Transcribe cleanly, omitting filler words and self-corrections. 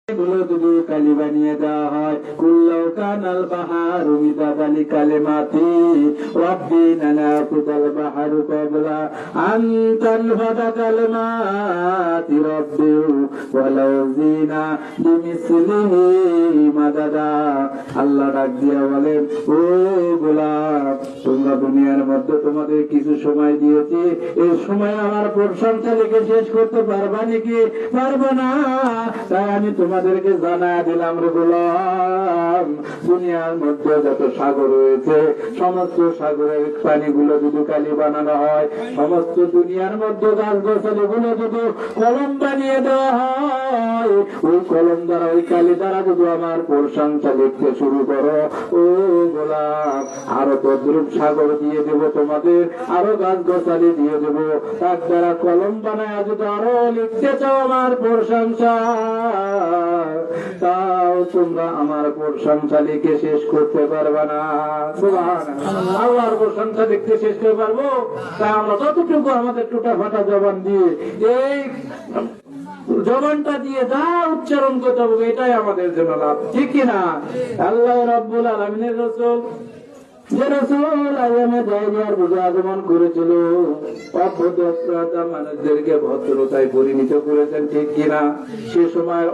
গুলো যদি কালি বানিয়ে দেওয়া হয়, কুল্লাউ কানাল বাহারু মিদাদালি কালিমাতি রাব্বি নানাফিদাল বাহারু ক্বাবলা আন তানফাদা কালিমাতি রাব্বি ওয়ালাউ জিনা বিমিসলিহি মাদাদা। আল্লাহ ডাক দিয়া বলেন, ও গোলাম, তোমরা দুনিয়ার মধ্যে তোমাদের কিছু সময় দিয়েছি, এই সময় আমার প্রশংসা লিখে শেষ করতে পারবা নাকি? পারবো না। তাই আমি তোমাদেরকে জানা দিলাম রে গোলাম, দুনিয়ার মধ্যে যত সাগর রয়েছে, সমস্ত সাগরের পানিগুলো যদি কালি বানানো হয়, সমস্ত দুনিয়ার মধ্যে গাছ গাছালি গুলো যদি কলম বানিয়ে দেওয়া হয়, ওই কলম দ্বারা, ওই কালি দ্বারা যদি আমার প্রশংসা লিখতে শুরু করো, ও গোলাম, আরো তদ্রুপ সাগর দিয়ে দেব তোমাদের, আরো গাছ গাছালি দিয়ে দেব, তার দ্বারা কলম বানায় যদি আরো লিখতে চাও আমার প্রশংসা, তাও তোমরা আমার প্রশংসা লিখে শেষ করতে পারবে না। সুবহানাল্লাহ। আল্লাহর প্রশংসা লিখতে শেষ করতে পারবো? তা আমরা যতটুকু আমাদের টুটা ফাটা জবান দিয়ে, এই জবানটা দিয়ে যা উচ্চারণ করতে হবে, এটাই আমাদের জন্য লাভ, ঠিক কিনা? আল্লাহ রাব্বুল আলামিনের রাসূল যে রাসূল আয়ামে জাহেলিয়ার বুঝে আগমন করেছিল, অভদ্রতা মানুষদেরকে ভদ্রতায় পরিণত করেছেন, ঠিক কিনা? সে সময়